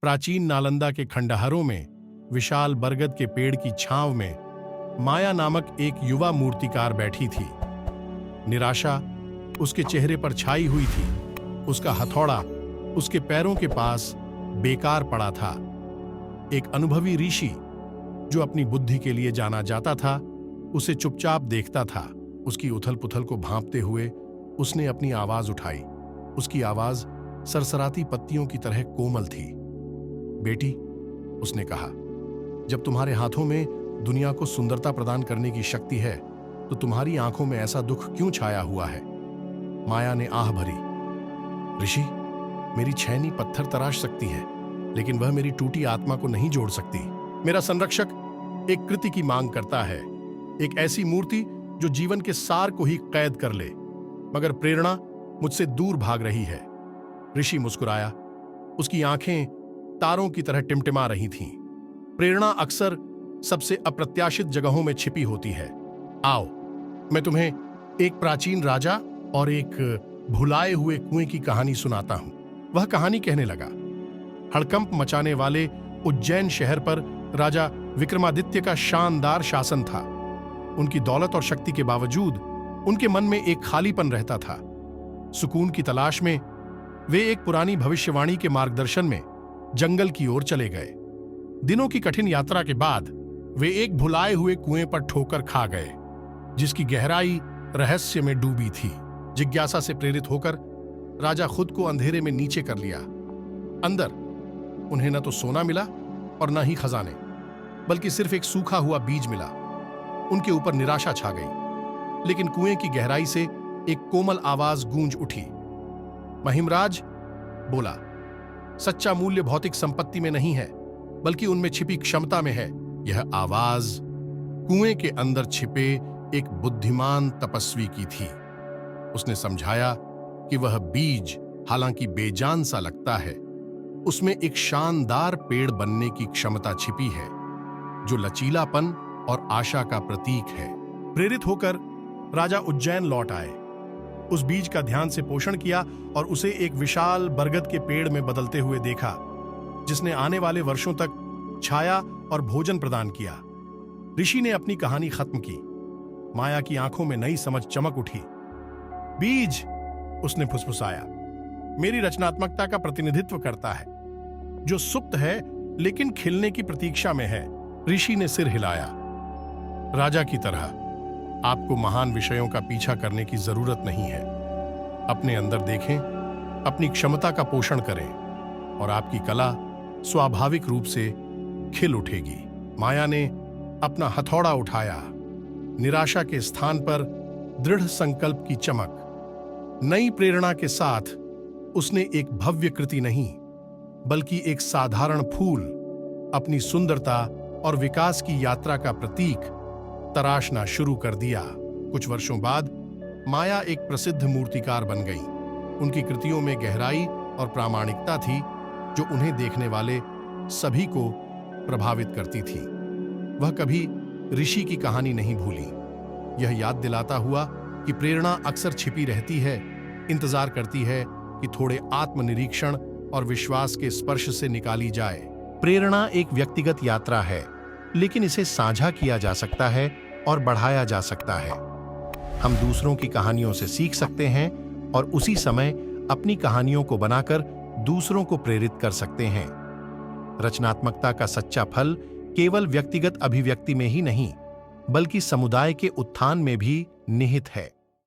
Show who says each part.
Speaker 1: प्राचीन नालंदा के खंडहरों में विशाल बरगद के पेड़ की छांव में माया नामक एक युवा मूर्तिकार बैठी थी। निराशा उसके चेहरे पर छाई हुई थी। उसका हथौड़ा उसके पैरों के पास बेकार पड़ा था। एक अनुभवी ऋषि जो अपनी बुद्धि के लिए जाना जाता था, उसे चुपचाप देखता था। उसकी उथल पुथल को भांपते हुए उसने अपनी आवाज उठाई। उसकी आवाज सरसराती पत्तियों की तरह कोमल थी। बेटी, उसने कहा, जब तुम्हारे हाथों में दुनिया को सुंदरता प्रदान करने की शक्ति है, तो तुम्हारी आंखों में ऐसा दुख क्यों छाया हुआ है? माया ने आह भरी। ऋषि, मेरी छैनी पत्थर तराश सकती है, लेकिन वह मेरी टूटी आत्मा को नहीं जोड़ सकती। मेरा संरक्षक एक कृति की मांग करता है, एक ऐसी मूर्ति जो जीवन के सार को ही कैद कर ले, मगर प्रेरणा मुझसे दूर भाग रही है। ऋषि मुस्कुराया। उसकी आंखें तारों की तरह टिमटिमा रही थीं। प्रेरणा अक्सर सबसे अप्रत्याशित जगहों में छिपी होती है। आओ, मैं तुम्हें एक प्राचीन राजा और एक भुलाए हुए कुएं की कहानी सुनाता हूं। वह कहानी कहने लगा, हड़कंप मचाने वाले उज्जैन शहर पर राजा विक्रमादित्य का शानदार शासन था। उनकी दौलत और शक्ति के बावजूद उनके मन में एक खालीपन रहता था। सुकून की तलाश में वे एक पुरानी भविष्यवाणी के मार्गदर्शन में जंगल की ओर चले गए। दिनों की कठिन यात्रा के बाद वे एक भुलाए हुए कुएं पर ठोकर खा गए, जिसकी गहराई रहस्य में डूबी थी। जिज्ञासा से प्रेरित होकर राजा खुद को अंधेरे में नीचे कर लिया। अंदर उन्हें न तो सोना मिला और न ही खजाने, बल्कि सिर्फ एक सूखा हुआ बीज मिला। उनके ऊपर निराशा छा गई, लेकिन कुएं की गहराई से एक कोमल आवाज गूंज उठी। महिमराज बोला, सच्चा मूल्य भौतिक संपत्ति में नहीं है, बल्कि उनमें छिपी क्षमता में है। यह आवाज कुएं के अंदर छिपे एक बुद्धिमान तपस्वी की थी। उसने समझाया कि वह बीज, हालांकि बेजान सा लगता है, उसमें एक शानदार पेड़ बनने की क्षमता छिपी है, जो लचीलापन और आशा का प्रतीक है। प्रेरित होकर राजा उज्जैन लौट आए। उस बीज का ध्यान से पोषण किया और उसे एक विशाल बरगद के पेड़ में बदलते हुए देखा, जिसने आने वाले वर्षों तक छाया और भोजन प्रदान किया। ऋषि ने अपनी कहानी खत्म की। माया की आंखों में नई समझ चमक उठी। बीज, उसने फुसफुसाया, मेरी रचनात्मकता का प्रतिनिधित्व करता है, जो सुप्त है लेकिन खिलने की प्रतीक्षा में है। ऋषि ने सिर हिलाया। राजा की तरह आपको महान विषयों का पीछा करने की जरूरत नहीं है। अपने अंदर देखें, अपनी क्षमता का पोषण करें, और आपकी कला स्वाभाविक रूप से खिल उठेगी। माया ने अपना हथौड़ा उठाया। निराशा के स्थान पर दृढ़ संकल्प की चमक। नई प्रेरणा के साथ उसने एक भव्य कृति नहीं, बल्कि एक साधारण फूल, अपनी सुंदरता और विकास की यात्रा का प्रतीक तराशना शुरू कर दिया। कुछ वर्षों बाद माया एक प्रसिद्ध मूर्तिकार बन गई। उनकी कृतियों में गहराई और प्रामाणिकता थी, जो उन्हें देखने वाले सभी को प्रभावित करती थी। वह कभी ऋषि की कहानी नहीं भूली। यह याद दिलाता हुआ कि प्रेरणा अक्सर छिपी रहती है, इंतजार करती है कि थोड़े आत्मनिरीक्षण और विश्वास के स्पर्श से निकाली जाए। प्रेरणा एक व्यक्तिगत यात्रा है, लेकिन इसे साझा किया जा सकता है और बढ़ाया जा सकता है। हम दूसरों की कहानियों से सीख सकते हैं और उसी समय अपनी कहानियों को बनाकर दूसरों को प्रेरित कर सकते हैं। रचनात्मकता का सच्चा फल केवल व्यक्तिगत अभिव्यक्ति में ही नहीं, बल्कि समुदाय के उत्थान में भी निहित है।